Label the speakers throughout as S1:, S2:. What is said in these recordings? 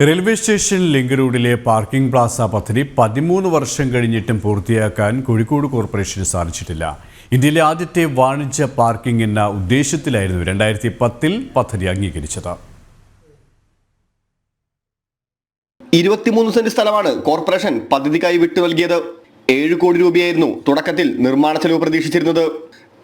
S1: Railway station link റോഡിലെ parking Plaza പദ്ധതി 13 വർഷം കഴിഞ്ഞിട്ടും പൂർത്തിയാക്കാൻ കോഴിക്കോട് കോർപ്പറേഷന് സാധിച്ചിട്ടില്ല. ഇന്ത്യയിലെ ആദ്യത്തെ വാണിജ്യ പാർക്കിംഗ് എന്ന ഉദ്ദേശത്തിലായിരുന്നു 2010-ൽ പദ്ധതി അംഗീകരിച്ചത്.
S2: 23 സെന്റ് സ്ഥലമാണ് കോർപ്പറേഷൻ പദ്ധതിക്കായി വിട്ടു നൽകിയത്. 7 കോടി രൂപയായിരുന്നു തുടക്കത്തിൽ നിർമ്മാണ ചെലവ് പ്രതീക്ഷിച്ചിരുന്നത്.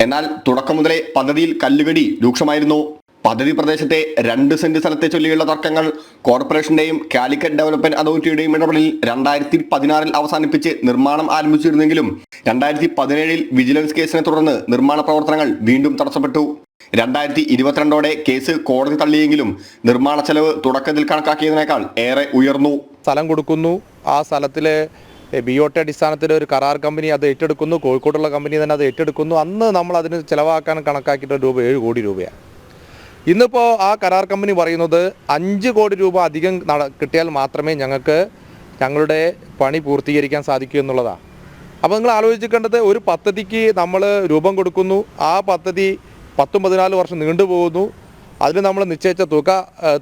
S2: എന്നാൽ തുടക്കം മുതലേ പദ്ധതിയിൽ കല്ലുകടി രൂക്ഷമായിരുന്നു. പദ്ധതി പ്രദേശത്തെ 2 സെന്റ് സ്ഥലത്തെ ചൊല്ലിയുള്ള തർക്കങ്ങൾ കോർപ്പറേഷന്റെയും കാലിക്കറ്റ് ഡെവലപ്മെന്റ് അതോറിറ്റിയുടെയും ഇടപെടലിൽ 2016-ൽ അവസാനിപ്പിച്ച് നിർമ്മാണം ആരംഭിച്ചിരുന്നെങ്കിലും 2017-ൽ വിജിലൻസ് കേസിനെ തുടർന്ന് നിർമ്മാണ പ്രവർത്തനങ്ങൾ വീണ്ടും തടസ്സപ്പെട്ടു. 2022ഓടെ കേസ് കോടതി തള്ളിയെങ്കിലും നിർമ്മാണ ചെലവ് തുടക്കത്തിൽ കണക്കാക്കിയതിനേക്കാൾ ഏറെ ഉയർന്നു.
S3: സ്ഥലം കൊടുക്കുന്നു, ആ സ്ഥലത്തിലെ BOT അടിസ്ഥാനത്തിൽ ഒരു കരാർ കമ്പനി അത് ഏറ്റെടുക്കുന്നു, കോഴിക്കോടുള്ള കമ്പനി തന്നെ അത് ഏറ്റെടുക്കുന്നു. അന്ന് നമ്മൾ അതിന് ചിലവാക്കാൻ കണക്കാക്കിയിട്ട് രൂപ 7 കോടി രൂപയാണ്. ഇന്നിപ്പോൾ ആ കരാർ കമ്പനി പറയുന്നത് 5 കോടി രൂപ അധികം കിട്ടിയാൽ മാത്രമേ ഞങ്ങളുടെ പണി പൂർത്തീകരിക്കാൻ സാധിക്കൂ എന്നുള്ളതാണ്. അപ്പോൾ നിങ്ങൾ ആലോചിക്കേണ്ടത്, ഒരു പദ്ധതിക്ക് നമ്മൾ രൂപം കൊടുക്കുന്നു, ആ പദ്ധതി 14 വർഷം നീണ്ടുപോകുന്നു, അതിന് നമ്മൾ നിശ്ചയിച്ച തുക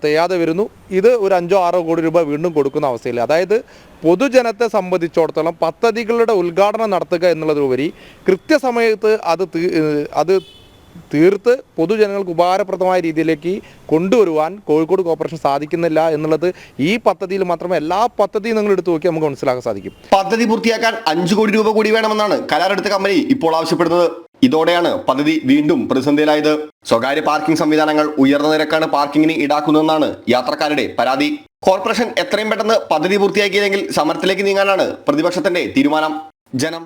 S3: തികയാതെ വരുന്നു, ഇത് ഒരു 5-6 കോടി രൂപ വീണ്ടും കൊടുക്കുന്ന അവസ്ഥയിൽ. അതായത് പൊതുജനത്തെ സംബന്ധിച്ചിടത്തോളം പദ്ധതികളുടെ ഉദ്ഘാടനം നടത്തുക എന്നുള്ളതിലുപരി കൃത്യസമയത്ത് അത് തീർത്ത് പൊതുജനങ്ങൾക്ക് ഉപകാരപ്രദമായ രീതിയിലേക്ക് കൊണ്ടുവരുവാൻ കോഴിക്കോട് കോർപ്പറേഷൻ സാധിക്കുന്നില്ല എന്നുള്ളത് ഈ പദ്ധതിയിൽ മാത്രമേ, എല്ലാ പദ്ധതിയും നിങ്ങൾ എടുത്തു നോക്കി നമുക്ക് മനസ്സിലാക്കാൻ സാധിക്കും.
S2: പദ്ധതി പൂർത്തിയാക്കാൻ 5 കോടി രൂപ കൂടി വേണമെന്നാണ് കരാറെടുത്ത കമ്പനി ഇപ്പോൾ ആവശ്യപ്പെടുന്നത്. ഇതോടെയാണ് പദ്ധതി വീണ്ടും പ്രതിസന്ധിയിലായത്. സ്വകാര്യ പാർക്കിംഗ് സംവിധാനങ്ങൾ ഉയർന്ന നിരക്കാണ് പാർക്കിങ്ങിന് ഈടാക്കുന്നതെന്നാണ് യാത്രക്കാരുടെ പരാതി. കോർപ്പറേഷൻ എത്രയും പെട്ടെന്ന് പദ്ധതി പൂർത്തിയാക്കിയില്ലെങ്കിൽ സമരത്തിലേക്ക് നീങ്ങാനാണ് പ്രതിപക്ഷത്തിന്റെ തീരുമാനം. ജനം.